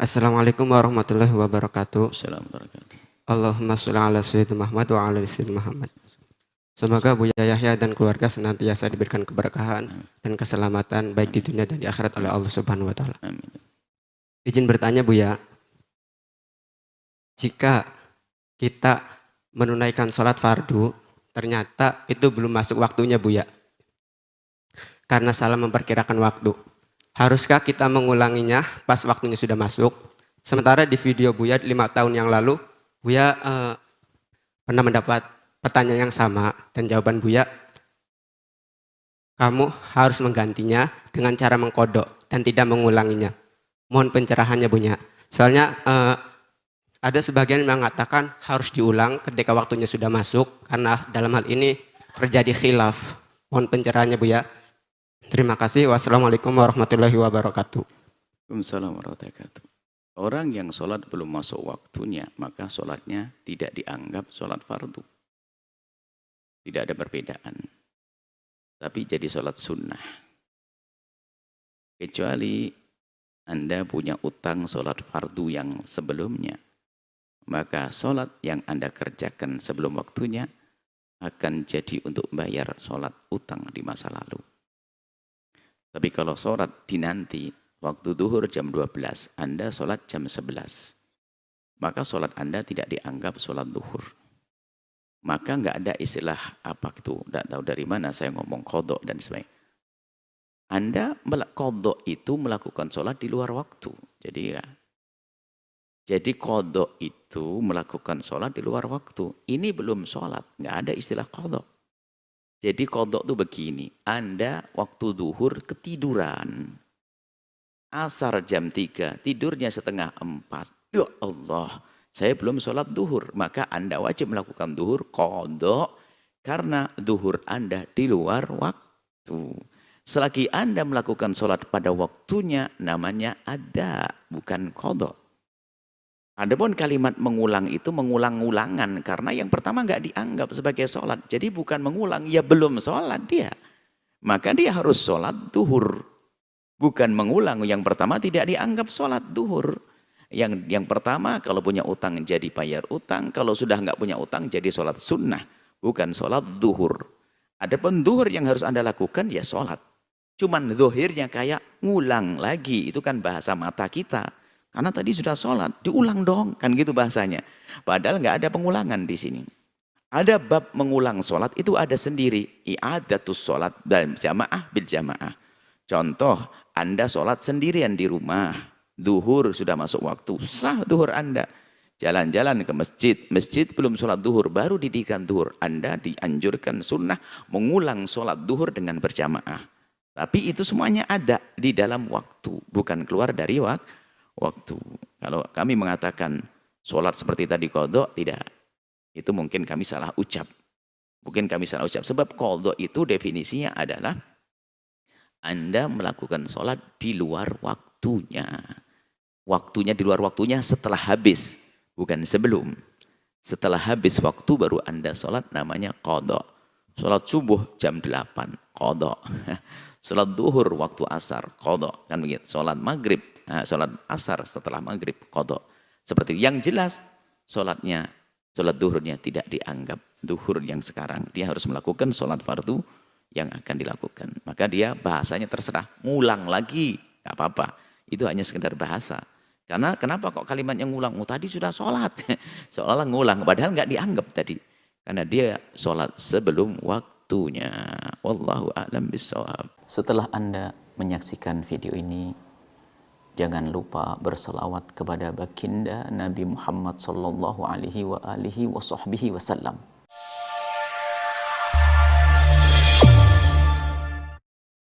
Assalamualaikum warahmatullahi wabarakatuh. Assalamualaikum warahmatullahi Allahumma sholli ala sayyidina Muhammad wa ala ali sayyidina Muhammad. Semoga Buya Yahya dan keluarga senantiasa diberikan keberkahan dan keselamatan baik di dunia dan di akhirat oleh Allah Subhanahu wa taala. Amin. Izin bertanya Buya, jika kita menunaikan sholat fardu, ternyata itu belum masuk waktunya Buya, karena salah memperkirakan waktu. Haruskah kita mengulanginya pas waktunya sudah masuk? Sementara di video Buya 5 tahun yang lalu, Buya pernah mendapat pertanyaan yang sama dan jawaban Buya, kamu harus menggantinya dengan cara mengkodok dan tidak mengulanginya. Mohon pencerahannya Buya. Soalnya ada sebagian yang mengatakan harus diulang ketika waktunya sudah masuk, karena dalam hal ini terjadi khilaf. Mohon pencerahannya Buya. Terima kasih. Wassalamualaikum warahmatullahi wabarakatuh. Waalaikumsalam warahmatullahi wabarakatuh. Orang yang sholat belum masuk waktunya, maka sholatnya tidak dianggap sholat fardu. Tidak ada perbedaan. Tapi jadi sholat sunnah. Kecuali Anda punya utang sholat fardu yang sebelumnya, maka sholat yang Anda kerjakan sebelum waktunya akan jadi untuk bayar sholat utang di masa lalu. Tapi kalau sholat dinanti, waktu duhur jam 12, Anda sholat jam 11, maka sholat Anda tidak dianggap sholat duhur. Maka nggak ada istilah apa itu, tidak tahu dari mana saya ngomong kodok dan sebagainya. Anda kodok itu melakukan sholat di luar waktu. Jadi kodok itu melakukan sholat di luar waktu. Ini belum sholat, nggak ada istilah kodok. Jadi kodok itu begini, Anda waktu duhur ketiduran. Asar jam 3, tidurnya setengah 4. Ya Allah, saya belum sholat duhur. Maka Anda wajib melakukan duhur kodok karena duhur Anda di luar waktu. Selagi Anda melakukan sholat pada waktunya, namanya ada, bukan kodok. Adapun kalimat mengulang itu mengulang-ulangan karena yang pertama nggak dianggap sebagai sholat. Jadi bukan mengulang, ya belum sholat dia. Maka dia harus sholat duhur. Bukan mengulang, yang pertama tidak dianggap sholat duhur. Yang pertama kalau punya utang jadi bayar utang, kalau sudah nggak punya utang jadi sholat sunnah. Bukan sholat duhur. Adapun duhur yang harus Anda lakukan ya sholat. Cuman zuhirnya kayak ngulang lagi, itu kan bahasa mata kita. Karena tadi sudah sholat, diulang dong, kan gitu bahasanya. Padahal nggak ada pengulangan di sini. Ada bab mengulang sholat, itu ada sendiri. I'adatus sholat dalam jamaah bil jamaah. Contoh, Anda sholat sendirian di rumah. Duhur sudah masuk waktu, sah duhur Anda. Jalan-jalan ke masjid, masjid belum sholat duhur, baru didirikan duhur. Anda dianjurkan sunnah mengulang sholat duhur dengan berjamaah. Tapi itu semuanya ada di dalam waktu, bukan keluar dari waktu. Kalau kami mengatakan sholat seperti tadi kodok, tidak. Itu mungkin kami salah ucap. Sebab kodok itu definisinya adalah Anda melakukan sholat di luar waktunya. Waktunya di luar waktunya setelah habis, bukan sebelum. Setelah habis waktu baru Anda sholat, namanya kodok. Sholat subuh jam 8, kodok. Sholat duhur waktu asar, kodok. Kan begitu. Sholat maghrib, sholat asar setelah maghrib, kodok. Seperti yang jelas, sholat duhurnya tidak dianggap duhur yang sekarang. Dia harus melakukan sholat fardu yang akan dilakukan. Maka dia bahasanya terserah, ngulang lagi, gak apa-apa. Itu hanya sekedar bahasa. Karena kenapa kok kalimat yang ngulang? Oh, tadi sudah sholat. Seolah-olah ngulang, padahal nggak dianggap tadi. Karena dia sholat sebelum waktunya. Wallahu a'lam bishawab. Setelah Anda menyaksikan video ini, jangan lupa berselawat kepada baginda Nabi Muhammad sallallahu alaihi wa alihi wa sahbihi wasallam.